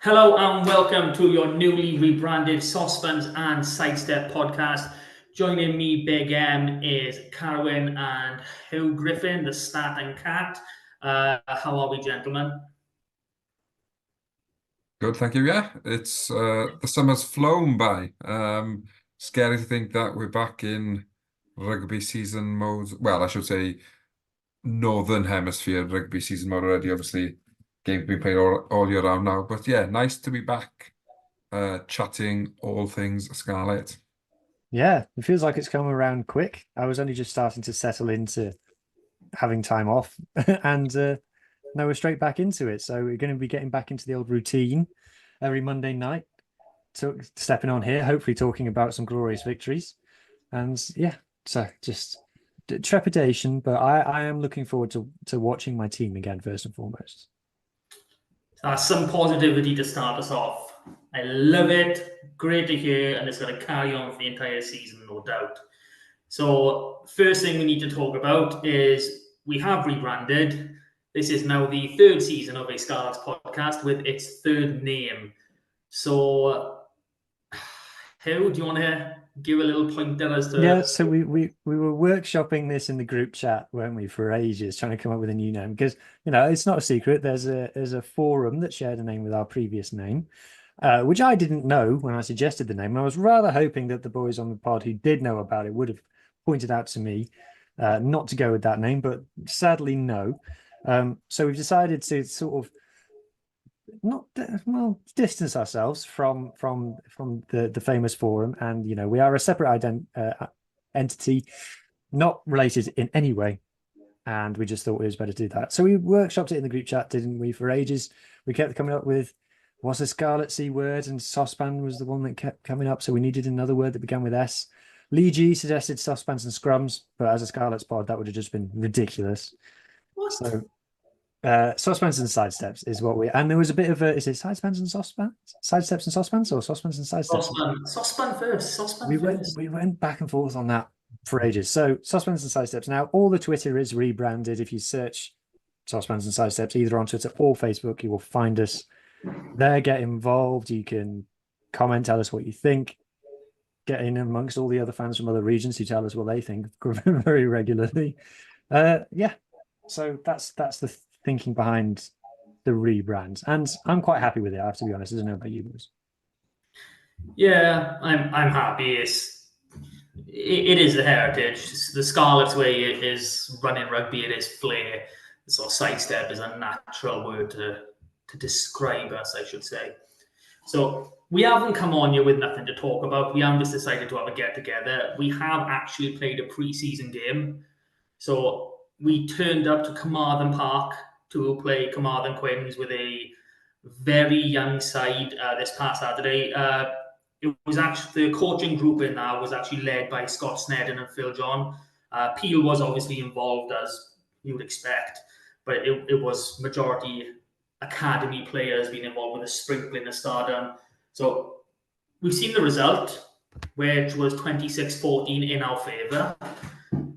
Hello and welcome to your newly rebranded Sosbans and Sidestep podcast. Joining me, Big M, is Carwyn and Hugh Griffin, the Stat and Cat. How are we, gentlemen? Good, thank you. Yeah, it's the summer's flown by. Scary to think that we're back in rugby season mode. Well, I should say Northern Hemisphere rugby season mode already. Obviously, games being played all year round now. But yeah, nice to be back chatting all things Scarlet. Yeah, it feels like it's come around quick. I was only just starting to settle into having time off, and now we're straight back into it. So we're going to be getting back into the old routine every Monday night, stepping on here, hopefully talking about some glorious victories. And yeah, so just trepidation, but I am looking forward to watching my team again, first and foremost. Some positivity to start us off. I love it. Great to hear, and it's going to carry on for the entire season, no doubt. So, first thing we need to talk about is we have rebranded. This is now the third season of a Scarlet's podcast with its third name. So, Hugh, do you want to give a little pointer as to? Yeah, so we were workshopping this in the group chat, weren't we, for ages, trying to come up with a new name because it's not a secret. There's a forum that shared a name with our previous name, which I didn't know when I suggested the name. I was rather hoping that the boys on the pod who did know about it would have pointed out to me not to go with that name, but sadly no. So we've decided to sort of not well distance ourselves from the famous forum, and we are a separate entity, not related in any way, and we just thought it was better to do that. So we workshopped it in the group chat, didn't we, for ages. We kept coming up with what's a Scarlet C word, and Sospan was the one that kept coming up, so we needed another word that began with S. Lee G suggested Sosbans and Scrums, but as a Scarlet's pod that would have just been ridiculous. What? So Sosbans and Sidesteps is what and there was a bit of a, is it Sidesteps and Sosbans? Sidesteps and Sosbans, or Sosbans and Sidesteps? Sosban first. We went back and forth on that for ages. So Sosbans and Sidesteps. Now all the Twitter is rebranded. If you search Sosbans and Sidesteps either on Twitter or Facebook, you will find us there. Get involved. You can comment, tell us what you think. Get in amongst all the other fans from other regions who tell us what they think very regularly. Yeah. So that's the thinking behind the rebrand, and I'm quite happy with it. I have to be honest. I don't know about you boys. Yeah, I'm happy. It is the heritage. The Scarlet's way is running rugby. It is flair. So sidestep is a natural word to describe us, I should say. So we haven't come on here with nothing to talk about. We haven't just decided to have a get together. We have actually played a preseason game. So we turned up to Carmarthen Park to play Carmarthen Quins with a very young side this past Saturday. It was actually the coaching group in that was actually led by Scott Snedden and Phil John. Peel was obviously involved, as you would expect, but it was majority academy players being involved with a sprinkling of stardom. So we've seen the result, which was 26-14 in our favour.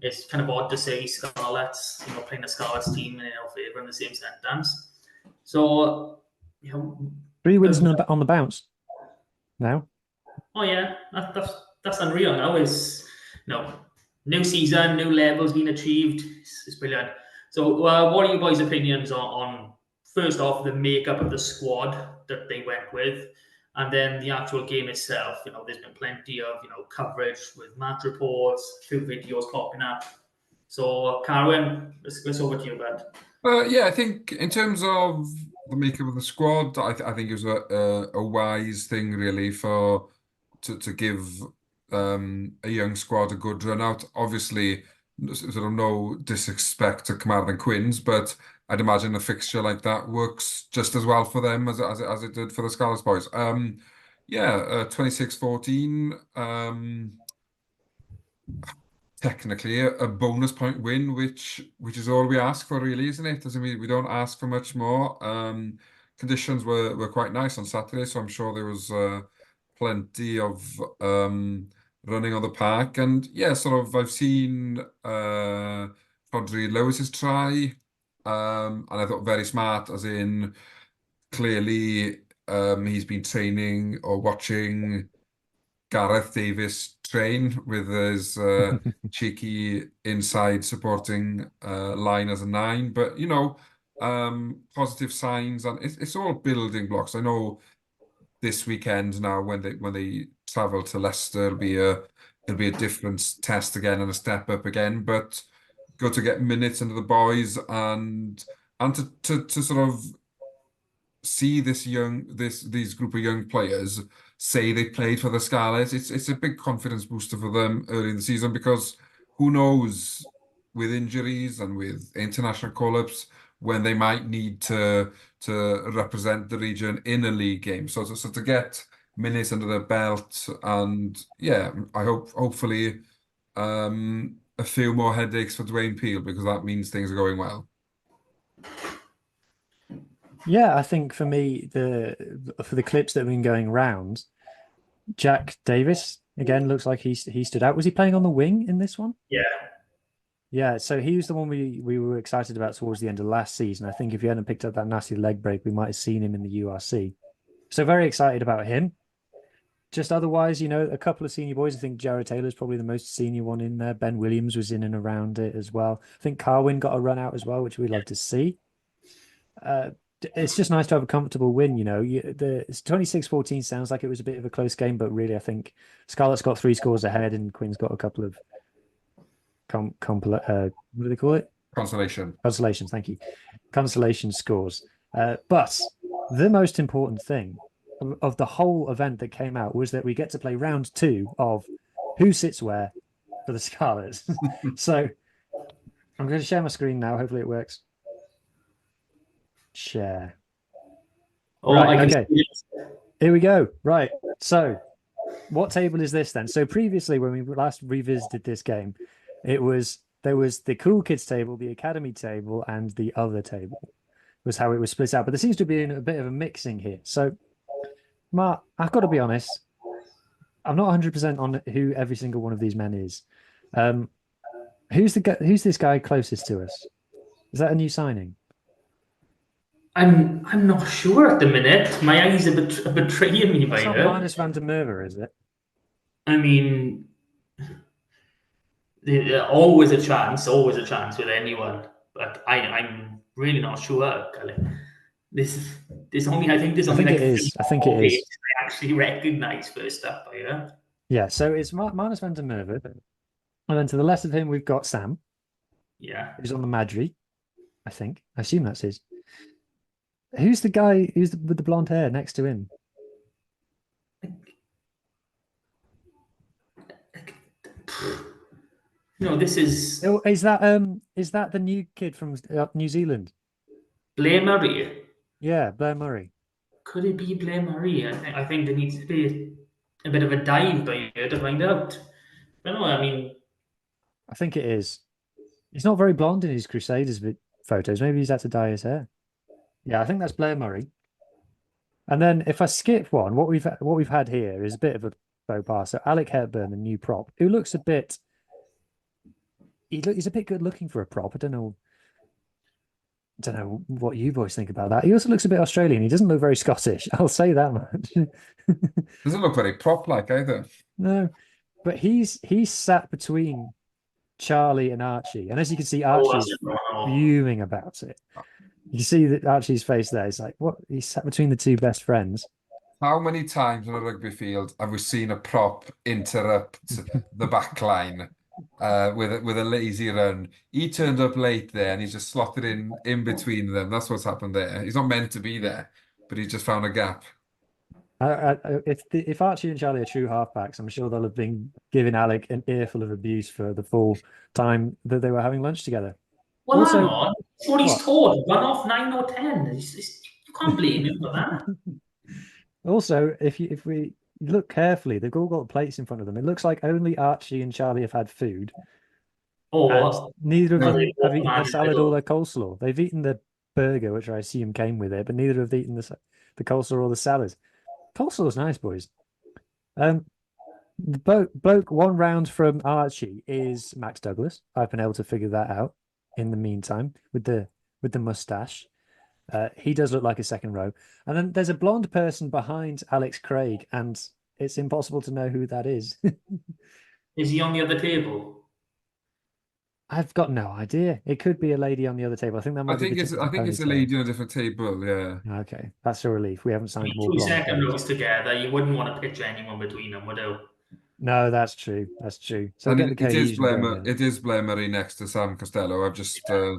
It's kind of odd to say Scarlets, playing a Scarlets team in our favour in the same sentence. So, 3 wins on the bounce now. Oh yeah, that's unreal. Now is new season, new levels being achieved. It's brilliant. So, what are you guys' opinions on first off the makeup of the squad that they went with, and then the actual game itself? There's been plenty of coverage with match reports, a few videos popping up. So, Carwyn, let's over to you, bud. Yeah, I think in terms of the makeup of the squad, I think it was a wise thing really to give a young squad a good run out. Obviously, sort of no disrespect to Carmarthen Quins, but I'd imagine a fixture like that works just as well for them as it did for the Scarlets boys. Yeah, 26-14. Technically a bonus point win, which is all we ask for, really, isn't it? Doesn't mean we don't ask for much more. Conditions were quite nice on Saturday, so I'm sure there was plenty of running on the park. And yeah, sort of I've seen Rodri Lewis's try, and I thought very smart, as in clearly he's been training or watching Gareth Davis train with his cheeky inside supporting line as a 9. But positive signs, and it's all building blocks. I know this weekend now when they travel to Leicester, it'll be a different test again and a step up again. But good to get minutes into the boys and to sort of see these group of young players say they played for the Scarlets. It's a big confidence booster for them early in the season, because who knows, with injuries and with international call-ups, when they might need to represent the region in a league game. So to get minutes under their belt, and yeah, hopefully a few more headaches for Dwayne Peel, because that means things are going well. Yeah, I think for me, for the clips that have been going round, Jack Davis again looks like he stood out. Was he playing on the wing in this one? Yeah. Yeah, so he was the one we were excited about towards the end of last season. I think if he hadn't picked up that nasty leg break, we might have seen him in the URC. So very excited about him. Just otherwise, a couple of senior boys. I think Jared Taylor's probably the most senior one in there. Ben Williams was in and around it as well. I think Carwin got a run out as well, which we'd love to see. It's just nice to have a comfortable win. The 26-14 sounds like it was a bit of a close game, but really, I think Scarlett's got 3 scores ahead, and Quinn's got a couple of what do they call it? Consolations. Thank you. Consolation scores. But the most important thing of the whole event that came out was that we get to play round 2 of who sits where for the Scarlets. So I'm going to share my screen now. Hopefully it works. Share. Right, okay. Here we go. Right. So what table is this then? So previously, when we last revisited this game, there was the cool kids table, the academy table, and the other table was how it was split out. But there seems to be a bit of a mixing here. So Mark, I've got to be honest, I'm not 100% on who every single one of these men is. Who's this guy closest to us? Is that a new signing? I'm not sure at the minute. My eyes are betraying me by It's not now. Marnus van der Merwe, is it? I mean, always a chance with anyone. But I'm really not sure. There's only I think it is. I actually recognise first up. Yeah. Yeah. So it's Marnus van der Merwe, and then to the left of him we've got Sam. Yeah. Who's on the Madry? I think. I assume that's his. Who's the guy with the blonde hair next to him? No, this is. Oh, is that the new kid from New Zealand? Blair Murray. Yeah, Blair Murray. Could it be Blair Murray? I think there needs to be a bit of a dive by here to find out. I don't know. I mean, I think it is. He's not very blonde in his Crusaders photos. Maybe he's had to dye his hair. Yeah, I think that's Blair Murray. And then if I skip one, what we've had here is a bit of a faux pas. So Alec Hepburn, the new prop, who looks a bit. He's a bit good looking for a prop. I don't know what you boys think about that. He also looks a bit Australian. He doesn't look very Scottish. I'll say that much. Doesn't look very prop-like either. No, but he's sat between Charlie and Archie, and as you can see, Archie's fuming about it. You see that Archie's face there. He's like, what? He's sat between the two best friends. How many times on a rugby field have we seen a prop interrupt the back line with a lazy run? He turned up late there and he's just slotted in between them. That's what's happened there. He's not meant to be there, but he's just found a gap. If Archie and Charlie are true halfbacks, I'm sure they'll have been giving Alec an earful of abuse for the full time that they were having lunch together. Well, also, hang on. It's what he's taught. 1 off 9 or 10. You can't blame him for that. Also, if we look carefully, they've all got plates in front of them. It looks like only Archie and Charlie have had food. Or neither of them have eaten their salad or their coleslaw. They've eaten the burger, which I assume came with it, but neither have eaten the coleslaw or the salad. Coleslaw's nice, boys. The bloke 1 round from Archie is Max Douglas. I've been able to figure that out in the meantime with the mustache. He does look like a second row. And then there's a blonde person behind Alex Craig, and it's impossible to know who that is. Is he on the other table? I've got no idea. It could be a lady on the other table. I think that might be the I think it's a ponytail. lady on a different table. Yeah. Okay, that's a relief. We haven't I signed mean, more two blonde second players. rows together, you wouldn't want to pitch anyone between them, would you? No, that's true. That's true. So we'll And get the it is cohesion going then. It is Blair Murray next to Sam Costello. I've just had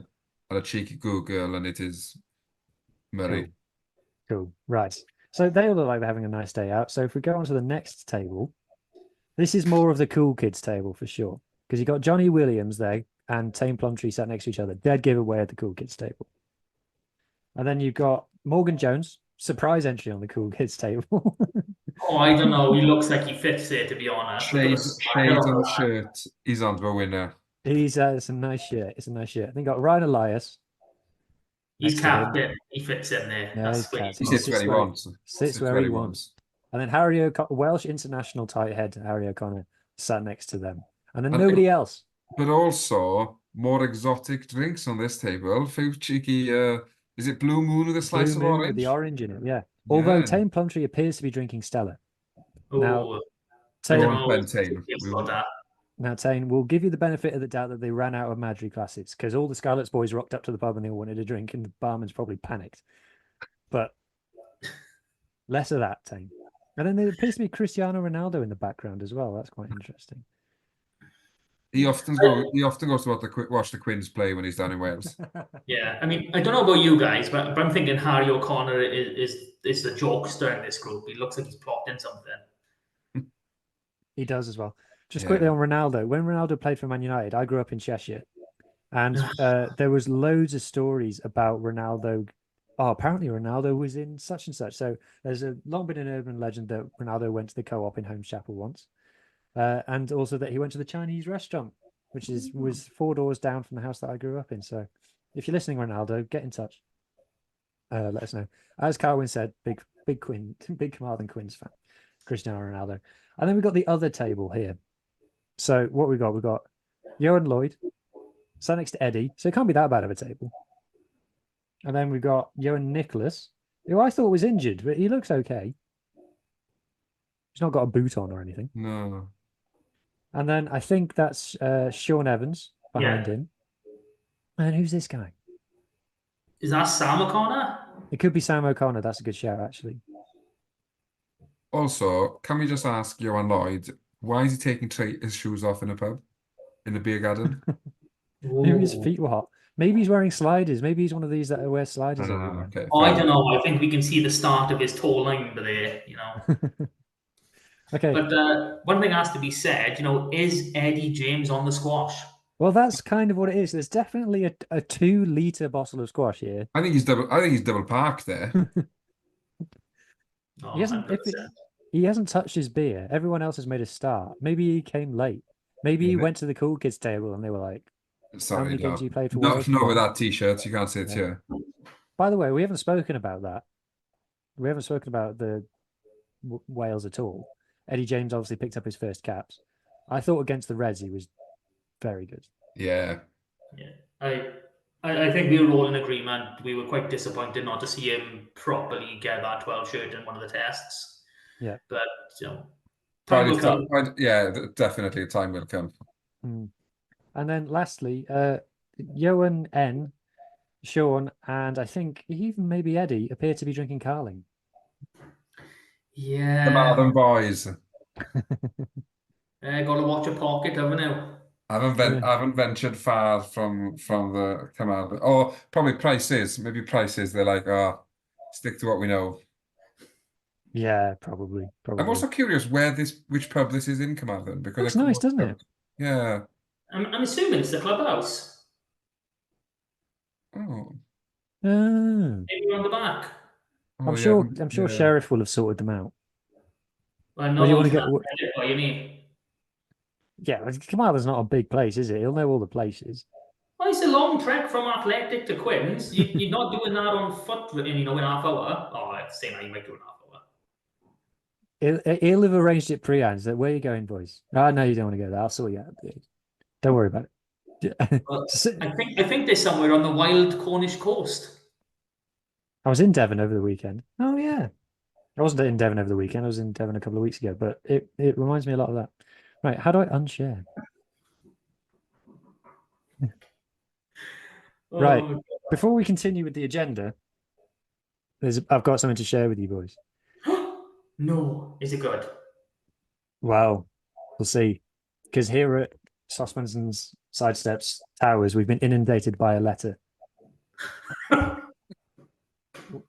a cheeky Google, and it is Murray. Cool. Right. So they all look like they're having a nice day out. So if we go on to the next table, this is more of the cool kids table for sure. Because you've got Johnny Williams there and Tame Plumtree sat next to each other. Dead giveaway at the cool kids table. And then you've got Morgan Jones, surprise entry on the cool kids table. Oh, I don't know. He looks like he fits there, to be honest. Shades on the shirt. He's on to a winner. It's a nice shirt. It's a nice shirt. Then you got Ryan Elias. He's captain. He fits in there. No, That's where He sits where he wants. Sits where he wants. And then Harry Welsh international tight head Harry O'Connor sat next to them. And then nobody else. But also more exotic drinks on this table. A few cheeky is it Blue Moon with a slice of orange? With the orange in it, yeah. Although Tame Plumtree appears to be drinking Stella. Now, Now, Tane, we'll give you the benefit of the doubt that they ran out of Madry Classics because all the Scarlets boys rocked up to the pub and they all wanted a drink and the barman's probably panicked. But less of that, Tane. And then there appears to be Cristiano Ronaldo in the background as well. That's quite interesting. He often goes to watch the Quins play when he's down in Wales. Yeah, I mean, I don't know about you guys, but I'm thinking Harry O'Connor is the jokester in this group. He looks like he's plotting something. He does as well. Just quickly on Ronaldo. When Ronaldo played for Man United, I grew up in Cheshire, and there was loads of stories about Ronaldo. Oh, apparently Ronaldo was in such and such. So there's long been an urban legend that Ronaldo went to the co-op in Holmes Chapel once. And also that he went to the Chinese restaurant, which was 4 doors down from the house that I grew up in. So if you're listening, Ronaldo, get in touch. Let us know. As Carwin said, big Carmarthen Quins fan, Cristiano Ronaldo. And then we've got the other table here. So what we've got Johan Lloyd, sat next to Eddie. So it can't be that bad of a table. And then we've got Johan Nicholas, who I thought was injured, but he looks okay. He's not got a boot on or anything. No. And then I think that's Sean Evans behind him. And who's this guy? Is that Sam O'Connor? It could be Sam O'Connor. That's a good shout, actually. Also, can we just ask Johan Lloyd, why is he taking his shoes off in a pub? In the beer garden? Maybe his feet were hot. Maybe he's wearing sliders. Maybe he's one of these that wear sliders. Okay, I don't know. I think we can see the start of his toe line there, Okay. But one thing has to be said, is Eddie James on the squash? Well, that's kind of what it is. There's definitely a 2-liter bottle of squash here. I think he's double parked there. He hasn't touched his beer. Everyone else has made a start. Maybe he came late. Maybe he went to the cool kids table and they were like, "Sorry, how many games you played for Wales?" No, with that t-shirt, you can't sit here. By the way, we haven't spoken about that. We haven't spoken about the Wales at all. Eddie James obviously picked up his first caps. I thought against the Reds he was very good. Yeah. I think we were all in agreement. We were quite disappointed not to see him properly get that 12 shirt in one of the tests. Yeah. But, time will come. Definitely time will come. And then lastly, Johan N, Sean, and I think even maybe Eddie appear to be drinking Carling. Yeah. The Marlin boys. Got to watch a pocket, haven't you? I haven't ventured far from the Carmarthen. Or probably prices. Maybe prices. They're like, stick to what we know. Yeah, probably. I'm also curious which pub this is in Carmarthen because it's nice, doesn't it? Yeah. I'm assuming it's the clubhouse. Oh. Maybe on the back. I'm sure Sheriff will have sorted them out. Well, no, you want to get what you mean? Yeah, Carmarthen's not a big place, is it? He'll know all the places. Well, it's a long trek from Athletic to Quins. You're not doing that on foot, in half hour. Oh, I'd say now you might do an half hour. He'll have arranged it pre-hand. So where are you going, boys? Oh, no, you don't want to go there. I'll sort you out. Don't worry about it. Well, I think they're somewhere on the wild Cornish coast. I was in Devon over the weekend. Oh yeah. I wasn't in Devon over the weekend. I was in Devon a couple of weeks ago, but it reminds me a lot of that. Right, how do I unshare? Right. Oh, Before we continue with the agenda, I've got something to share with you boys. no, is it good? Wow. We'll see. Because here at Sosbans and Sidesteps Towers, we've been inundated by a letter.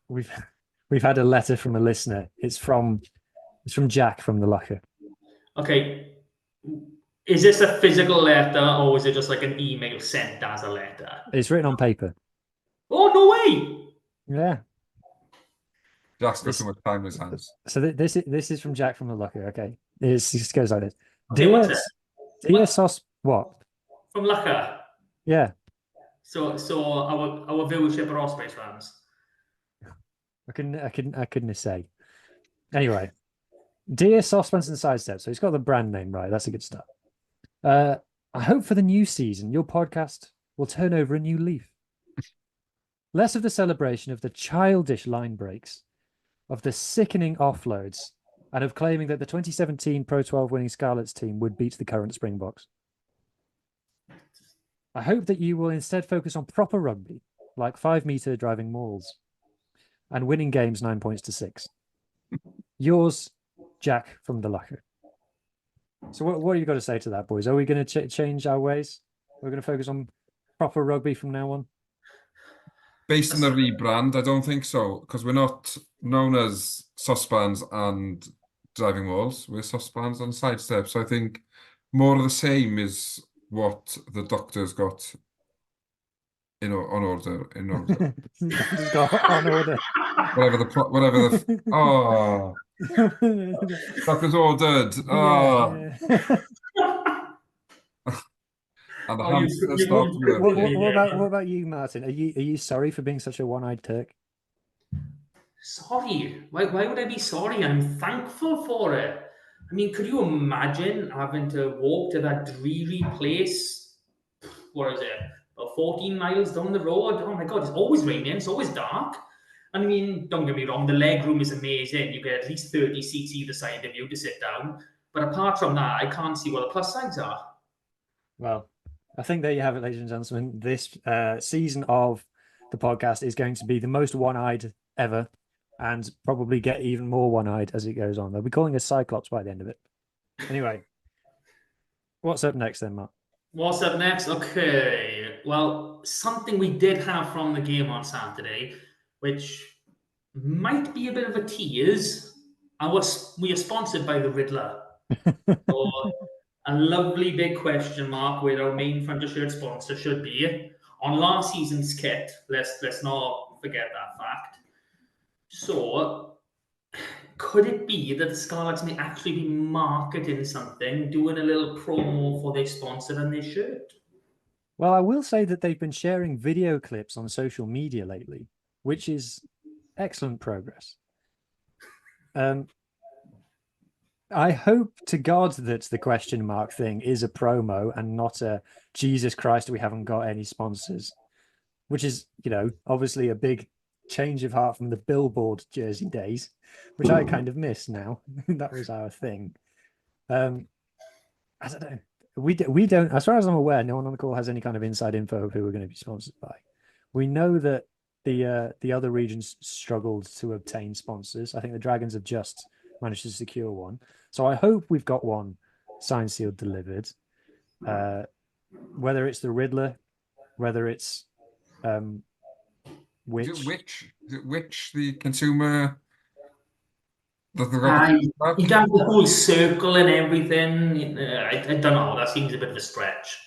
We've had a letter from a listener. It's from Jack from the Locker. Okay. Is this a physical letter or is it just like an email sent as a letter? It's written on paper. Oh, no way! Yeah. Jack's got too much time in his hands. So this is from Jack from the Locker. Okay, it just goes like this. Okay, what's it? Dear Sos, what? From Lucker. Yeah, So our viewership are Ospreys fans. I couldn't say. Anyway, dear Sosbans and Sidesteps. So he's got the brand name right. That's a good start. I hope for the new season your podcast will turn over a new leaf. Less of the celebration of the childish line breaks, of the sickening offloads, and of claiming that the 2017 Pro 12 winning Scarlets team would beat the current Springboks. I hope that you will instead focus on proper rugby, like 5-meter driving mauls, and winning games 9 points to 6. Yours, Jack from the Locker. So what have you got to say to that, boys? Are we going to change our ways? We're going to focus on proper rugby from now on? Based on the rebrand, I don't think so, because we're not known as Sosbans and Driving Walls. We're Sosbans and Sidesteps. So I think more of the same is what the doctor's got on order. Doctor's got on order. Whatever the oh, doctor's ordered. Oh, Yeah. and the Oh, hamster stopped working. What about you, Martin? Are you sorry for being such a one-eyed Turk? Sorry. Why would I be sorry? I'm thankful for it. I mean, could you imagine having to walk to that dreary place? What is it? About 14 miles down the road? Oh my God, it's always raining, it's always dark. And I mean, don't get me wrong, the leg room is amazing. You get at least 30 seats either side of you to sit down. But apart from that, I can't see what the plus sides are. Well, I think there you have it, ladies and gentlemen. This season of the podcast is going to be the most one-eyed ever, and probably get even more one-eyed as it goes on. They'll be calling us Cyclops by the end of it. Anyway, what's up next then, Mark? What's up next? Okay. Well, something we did have from the game on Saturday, which might be a bit of a tease. We are sponsored by the Riddler. So, a lovely big question mark where our main front of shirt sponsor should be on last season's kit. Let's not forget that fact. So, could it be that the Scarlets may actually be marketing something, doing a little promo for their sponsor and their shirt? Well, I will say that they've been sharing video clips on social media lately, which is excellent progress. I hope to God that the question mark thing is a promo and not a Jesus Christ, we haven't got any sponsors, which is, obviously a big change of heart from the Billboard jersey days, which I kind of miss now. That was our thing. I don't know. We don't, as far as I'm aware, no one on the call has any kind of inside info of who we're going to be sponsored by. We know that the other regions struggled to obtain sponsors. I think the Dragons have just managed to secure one. So I hope we've got one signed, sealed, delivered. Whether it's the Riddler, whether it's which. Is it which the consumer that they've got? You got the whole circle and everything. I don't know. That seems a bit of a stretch.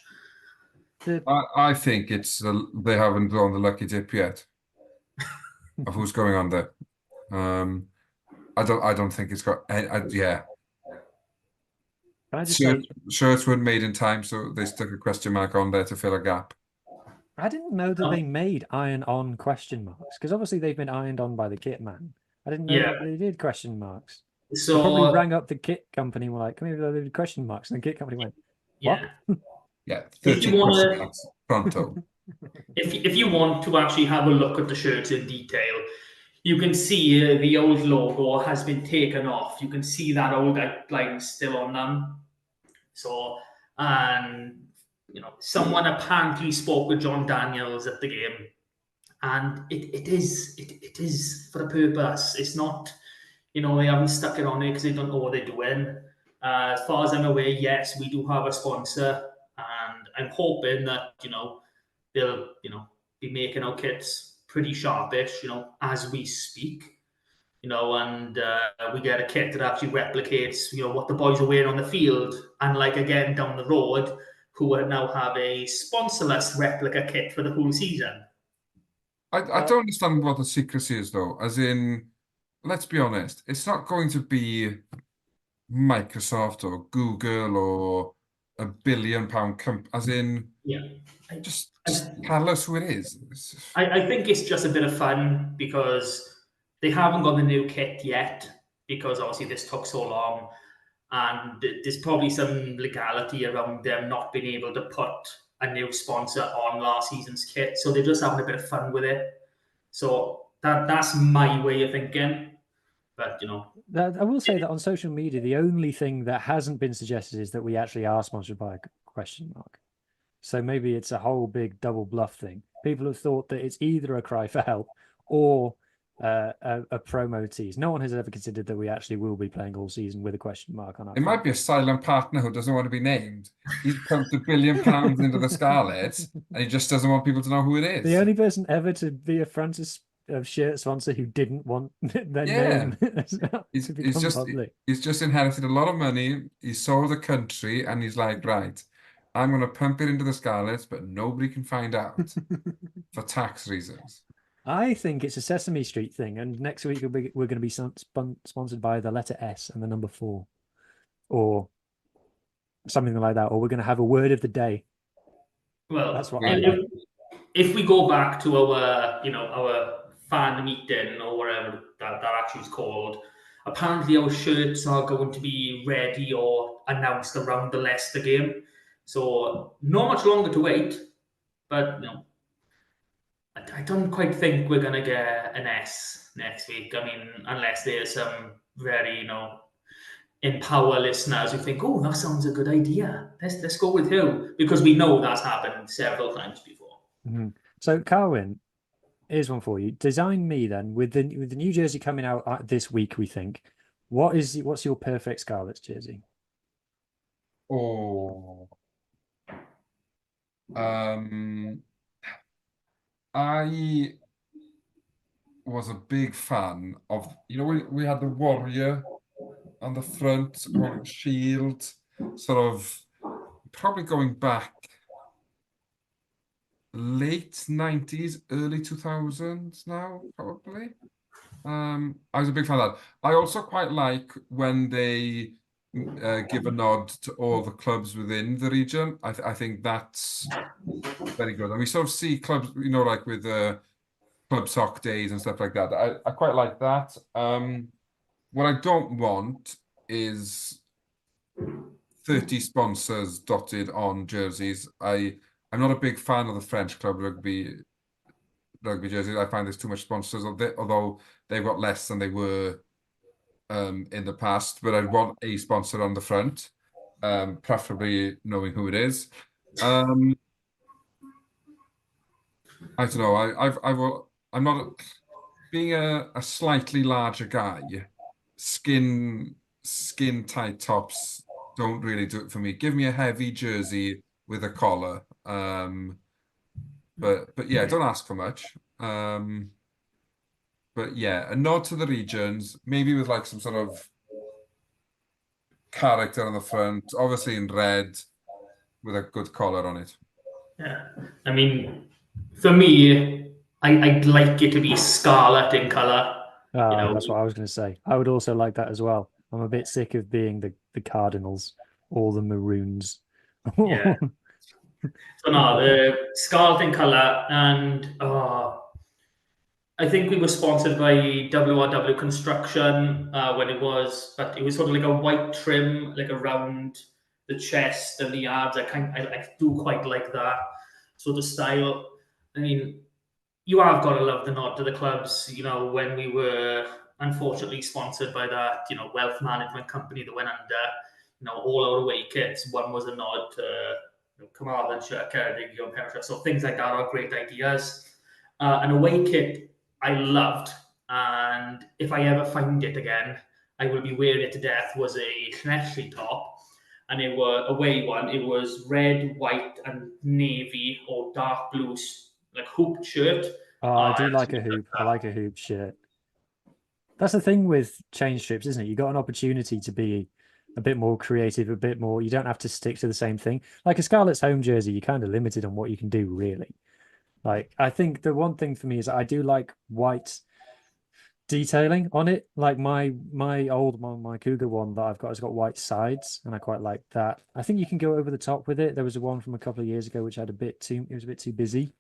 I think it's they haven't drawn the lucky dip yet of who's going on there. I don't think it's got. Yeah. Can I just say, shirts weren't made in time, so they stuck a question mark on there to fill a gap. I didn't know that they made iron-on question marks, because obviously they've been ironed on by the kit man. I didn't know that they did question marks. So they probably rang up the kit company and were like, "Come here, they did question marks," and the kit company went, "What?" Yeah, 13 question marks pronto. If you want to actually have a look at the shirts in detail, you can see the old logo has been taken off. You can see that old outline still on them. So, and someone apparently spoke with John Daniels at the game, and it is for a purpose. It's not, they haven't stuck it on it because they don't know what they're doing. As far as I'm aware, yes, we do have a sponsor, and I'm hoping that they'll be making our kits pretty sharpish, as we speak. And we get a kit that actually replicates, what the boys are wearing on the field. And like again down the road, who will now have a sponsorless replica kit for the whole season. I don't understand what the secrecy is though. As in, let's be honest, it's not going to be Microsoft or Google or £1 billion company. As in, Yeah, just tell us who it is. I think it's just a bit of fun because they haven't got the new kit yet, because obviously this took so long, and there's probably some legality around them not being able to put a new sponsor on last season's kit, so they're just having a bit of fun with it. So that's my way of thinking. But I will say that on social media, the only thing that hasn't been suggested is that we actually are sponsored by a question mark. So maybe it's a whole big double bluff thing. People have thought that it's either a cry for help or a promo tease. No one has ever considered that we actually will be playing all season with a question mark on our It might be a silent partner who doesn't want to be named. He's pumped £1 billion into the Scarlets, and he just doesn't want people to know who it is. The only person ever to be a Francis shirt sponsor who didn't want their name he's just inherited a lot of money. He saw the country, and he's like, right, I'm going to pump it into the Scarlets, but nobody can find out for tax reasons. I think it's a Sesame Street thing, and next week we're going to be sponsored by the letter S and the number 4, or something like that, or we're going to have a word of the day. Well, that's what if we go back to our fan meeting or whatever that actually is called, apparently our shirts are going to be ready or announced around the Leicester game. So not much longer to wait, but I don't quite think we're going to get an S next week. I mean, unless there's some very, empower listeners who think, oh, that sounds a good idea. Let's go with who, because we know that's happened several times before. Mm-hmm. So, Carwyn, here's one for you. Design me then with the new jersey coming out this week. We think, what's your perfect Scarlets jersey? Oh, I was a big fan of, we had the warrior on the front, shield, sort of probably going back late 90s, early 2000s now, probably. I was a big fan of that. I also quite like when they give a nod to all the clubs within the region. I think that's very good. And we sort of see clubs, like with club sock days and stuff like that. I quite like that. What I don't want is 30 sponsors dotted on jerseys. I'm not a big fan of the French club rugby jerseys. I find there's too much sponsors, although they've got less than they were in the past. But I'd want a sponsor on the front, preferably knowing who it is. I don't know. I'm not being a slightly larger guy. Skin tight tops don't really do it for me. Give me a heavy jersey with a collar. But yeah, don't ask for much. But yeah, a nod to the regions, maybe with like some sort of character on the front, obviously in red with a good collar on it. Yeah, I mean, for me, I'd like it to be scarlet in color. That's what I was going to say. I would also like that as well. I'm a bit sick of being the Cardinals or the Maroons. Yeah. So no, the scarlet in color, and I think we were sponsored by WRW Construction but it was sort of like a white trim, like around the chest and the abs. I do quite like that sort of style. I mean, you have got to love the nod to the clubs. When we were unfortunately sponsored by that, wealth management company that went under, all our away kits, one was a nod to Carmarthenshire, Ceredigion, and Pembrokeshire. So things like that are great ideas. An away kit I loved, and if I ever find it again, I will be wearing it to death, was a Llanelli top. And it was a away one. It was red, white, and navy or dark blue, like hooped shirt. Oh, I do like a hoop. I like a hoop shirt. That's the thing with change strips, isn't it? You got an opportunity to be a bit more creative, a bit more. You don't have to stick to the same thing. Like a Scarlet's home jersey, you're kind of limited on what you can do, really. Like, I think the one thing for me is I do like white detailing on it. Like my old one, my Cougar one that I've got has got white sides, and I quite like that. I think you can go over the top with it. There was a one from a couple of years ago which had it was a bit too busy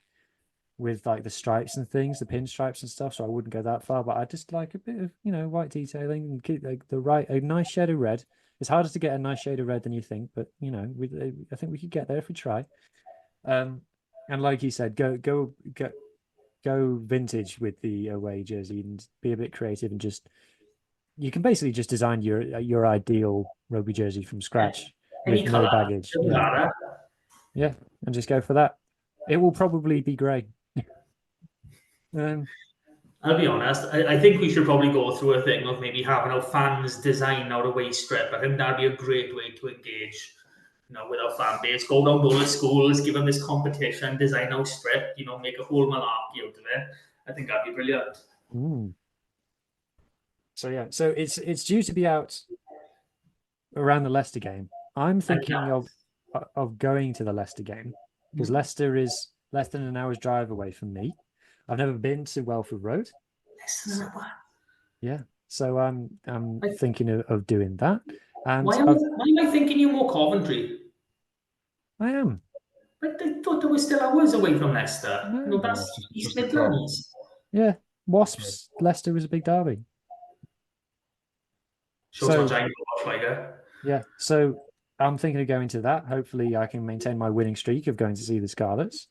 with like the stripes and things, the pinstripes and stuff. So I wouldn't go that far, but I just like a bit of white detailing and keep like a nice shade of red. It's harder to get a nice shade of red than you think, but I think we could get there if we try. And like you said, go vintage with the away jersey and be a bit creative, and you can basically just design your ideal rugby jersey from scratch with no baggage. Yeah, and just go for that. It will probably be grey. I'll be honest, I think we should probably go through a thing of maybe having our fans design our away strip. I think that'd be a great way to engage, with our fan base. Go down to all the schools, give them this competition, design our strip, make a whole malarkey out of it. I think that'd be brilliant. So yeah, so it's due to be out around the Leicester game. I'm thinking of going to the Leicester game because Leicester is less than an hour's drive away from me. I've never been to Welford Road. Yeah, so I'm thinking of doing that. And why am I thinking you're more Coventry? I am. But I thought there was still hours away from Leicester. No, that's East Midlands. Yeah, Wasps. Leicester was a big derby. Yeah, so I'm thinking of going to that. Hopefully, I can maintain my winning streak of going to see the Scarlets.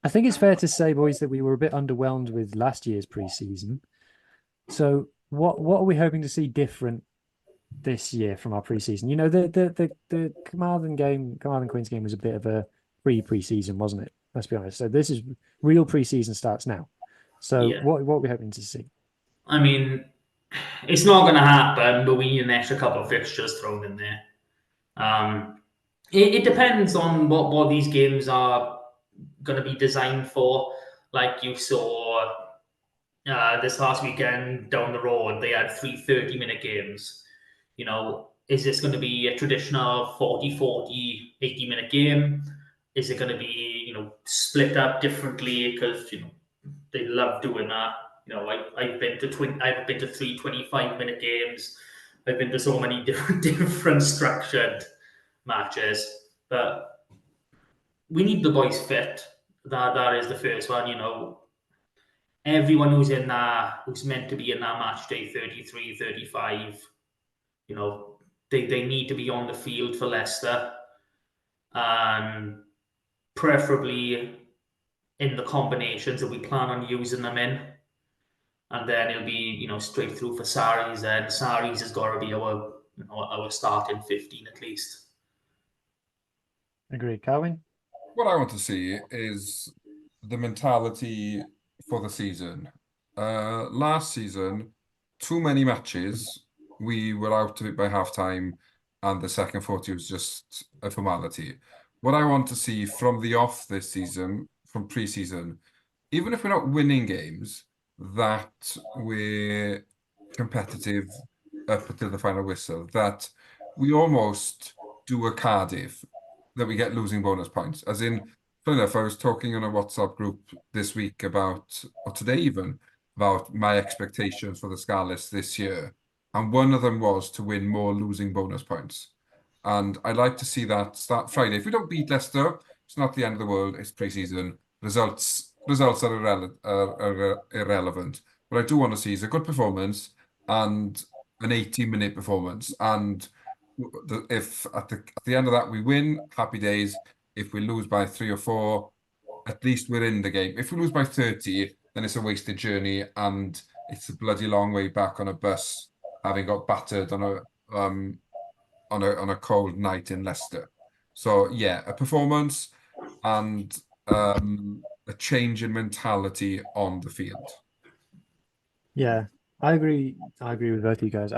I think it's fair to say, boys, that we were a bit underwhelmed with last year's preseason. So, what are we hoping to see different this year from our preseason? The Carmarthen Queens game was a bit of a preseason, wasn't it? Let's be honest. So this is real preseason starts now. So what are we hoping to see? I mean, it's not going to happen, but we need an extra couple of fixtures thrown in there. It depends on what these games are going to be designed for. Like you saw this last weekend down the road, they had 3 30-minute games. Is this going to be a traditional 40, 80-minute game? Is it going to be, split up differently? Because, they love doing that. I've been to 3 25-minute games. I've been to so many different structured matches. But we need the boys fit. That is the first one, Everyone who's in that, who's meant to be in that match day 33, 35, they need to be on the field for Leicester. And preferably in the combinations that we plan on using them in. And then it'll be, straight through for Saris, and Saris has got to be our starting 15 at least. Agreed. Carwyn? What I want to see is the mentality for the season. Last season, too many matches, we were out of it by half-time, and the second 40 was just a formality. What I want to see from the off this season, from pre-season, even if we're not winning games, that we're competitive up until the final whistle, that we almost do a Cardiff, that we get losing bonus points. As in, funny enough, I was talking on a WhatsApp group this week about, or today even, about my expectations for the Scarlets this year. And one of them was to win more losing bonus points. And I'd like to see that start Friday. If we don't beat Leicester, it's not the end of the world. It's pre-season. Results are irrelevant. What I do want to see is a good performance and an 80-minute performance. And if at the end of that we win, happy days. If we lose by 3 or 4, at least we're in the game. If we lose by 30, then it's a wasted journey, and it's a bloody long way back on a bus, having got battered on a cold night in Leicester. So yeah, a performance and a change in mentality on the field. Yeah, I agree. I agree with both of you guys.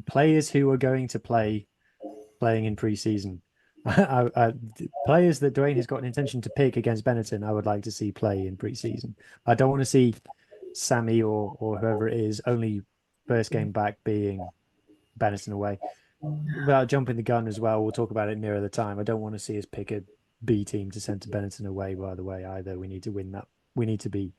Players who are going to playing in pre-season. Players that Dwayne has got an intention to pick against Benetton, I would like to see play in pre-season. I don't want to see Sammy or whoever it is only first game back being Benetton away. Without jumping the gun as well, we'll talk about it nearer the time. I don't want to see us pick a B team to send to Benetton away, by the way, either. We need to win that. We need to be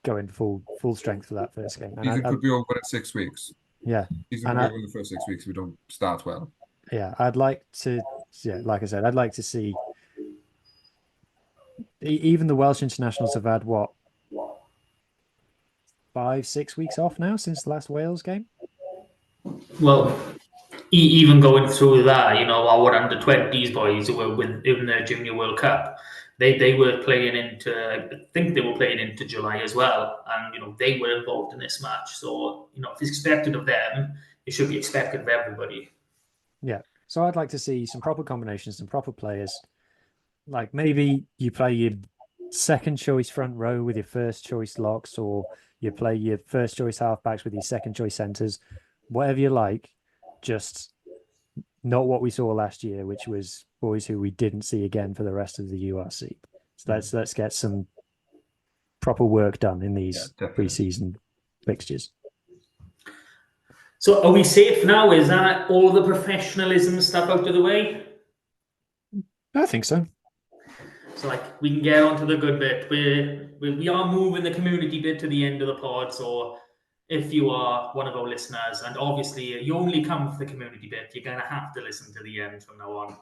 going full strength for that first game. And Season could be over in 6 weeks. Yeah. Season could be over in the first 6 weeks if we don't start well. Yeah, I'd like to, like I said, I'd like to see even the Welsh internationals have had what, 5-6 weeks off now since the last Wales game. Well, even going through that, our under-20s boys who were in the Junior World Cup, they were playing into, I think they were playing into July as well, and they were involved in this match. So if it's expected of them, it should be expected of everybody. Yeah, so I'd like to see some proper combinations, some proper players. Like maybe you play your second choice front row with your first choice locks, or you play your first choice halfbacks with your second choice centres, whatever you like. Just not what we saw last year, which was boys who we didn't see again for the rest of the URC. So let's get some proper work done in these pre-season fixtures. So are we safe now? Is that all the professionalism stuff out of the way? I think so. So we can get on to the good bit. We are moving the community bit to the end of the pod. So if you are one of our listeners, and obviously you only come for the community bit, you're going to have to listen to the end from now on.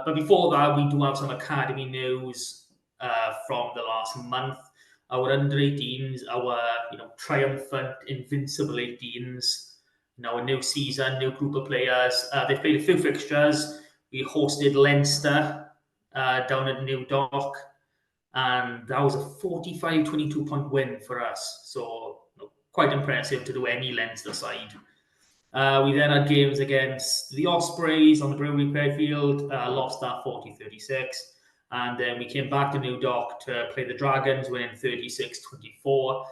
But before that, we do have some academy news from the last month. Our under-18s, our triumphant, invincible 18s, a new season, new group of players. They've played a few fixtures. We hosted Leinster down at New Dock, and that was a 45-22 point win for us. So quite impressive to do any Leinster side. We then had games against the Ospreys on the Brewery Fairfield, lost that 40-36. And then we came back to New Dock to play the Dragons, winning 36-24.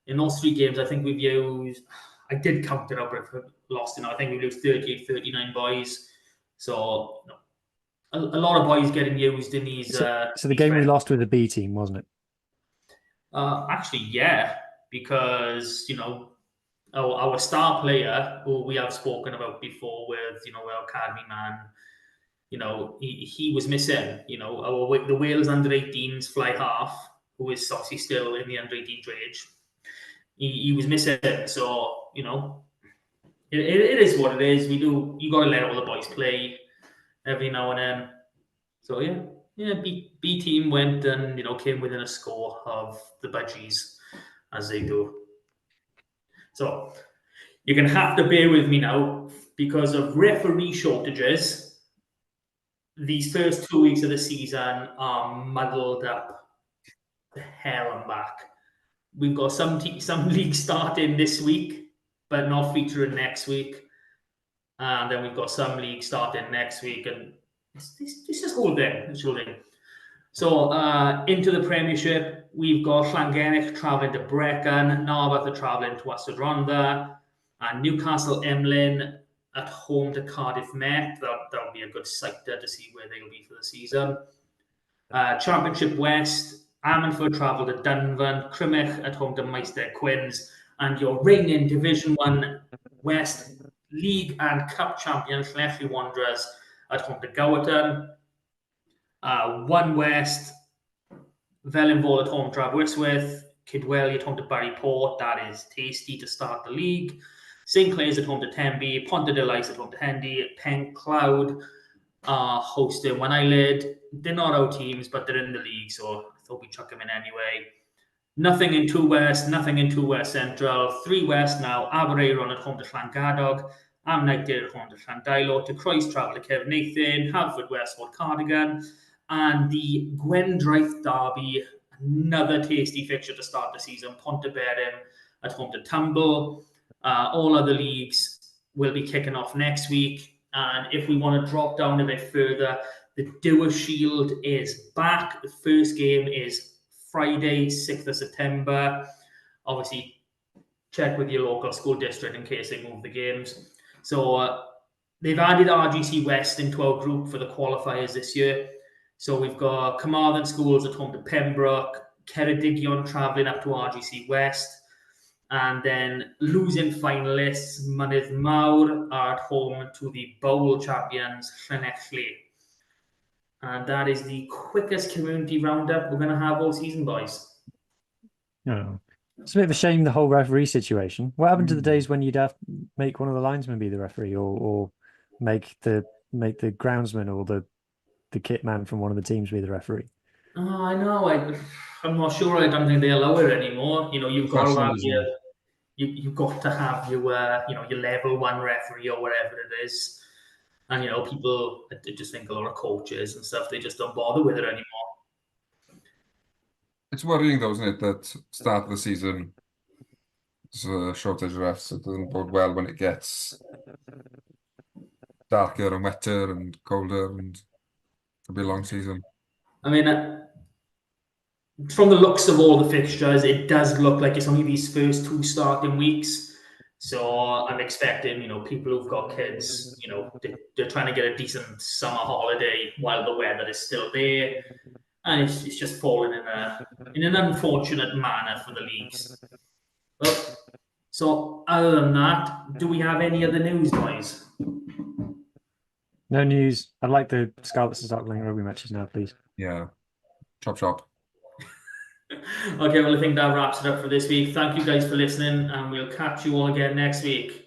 In those 3 games, I think we've used, I did count it up, but I've lost it. I think we've used 38-39 boys. So a lot of boys getting used in these. So the game we lost with the B team, wasn't it? Actually, yeah, because our star player, who we have spoken about before, with our academy man, he was missing. The Wales under-18s fly half, who is obviously still in the under-18 age, he was missing. So it is what it is. You got to let all the boys play every now and then. So yeah, B team went and came within a score of the Budgies, as they do. So you're going to have to bear with me now because of referee shortages. These first 2 weeks of the season are muddled up the hell and back. We've got some leagues starting this week, but not featuring next week. And then we've got some leagues starting next week, and it's just holding. So into the Premiership, we've got Llangennech travelling to Brecon, Narberth are travelling to Ystad Rhondda, and Newcastle Emlyn at home to Cardiff Met. That'll be a good sight there to see where they'll be for the season. Championship West, Ammanford travel to Dunvan, Crymych at home to Meister Quins, and your reigning Division 1 West League and Cup champion Llanelli Wanderers at home to Gowerton. 1 West, Felinford at home to Aberystwyth, Kidwelly at home to Barryport. That is tasty to start the league. St Clair's at home to Tenby, Pontedilais at home to Hendy, Pencloud are hosting One Eyelid. They're not our teams, but they're in the league, so I thought we'd chuck them in anyway. Nothing in 2 West, nothing in 2 West Central. 3 West now, Aberaeron at home to Llangadog, Amnight at home to Llandilo, to Croes travel to Cefn Nathan, Halford West, Cardigan, And the Gwendryth derby, another tasty fixture to start the season. Pontevedra at home to Tumble. All other leagues will be kicking off next week. And if we want to drop down a bit further, the Doer Shield is back. The first game is Friday, 6th of September. Obviously, check with your local school district in case they move the games. So they've added RGC West into our group for the qualifiers this year. So we've got Carmarthen Schools at home to Pembroke, Ceredigion travelling up to RGC West, and then losing finalists, Mynydd Mawr are at home to the bowl champions, Llanelli. And that is the quickest community roundup we're going to have all season, boys. Oh. It's a bit of a shame, the whole referee situation. What happened to the days when you'd have to make one of the linesmen be the referee, or make the groundsman or the kit man from one of the teams be the referee? Oh, I know. I'm not sure. I don't think they allow it anymore. You've got to have you've got to have your your level 1 referee or whatever it is. And people, I just think a lot of coaches and stuff, they just don't bother with it anymore. It's worrying though, isn't it, that start of the season there's a shortage of refs. It doesn't bode well when it gets darker and wetter and colder, and it'll be a long season. I mean, from the looks of all the fixtures, it does look like it's only these first 2 starting weeks. So I'm expecting, people who've got kids, they're trying to get a decent summer holiday while the weather is still there. And it's just fallen in an unfortunate manner for the leagues. Well, so other than that, do we have any other news, boys? No news. I'd like the Scarlets to start playing rugby matches now, please. Yeah. Chop. Okay, well, I think that wraps it up for this week. Thank you guys for listening, and we'll catch you all again next week.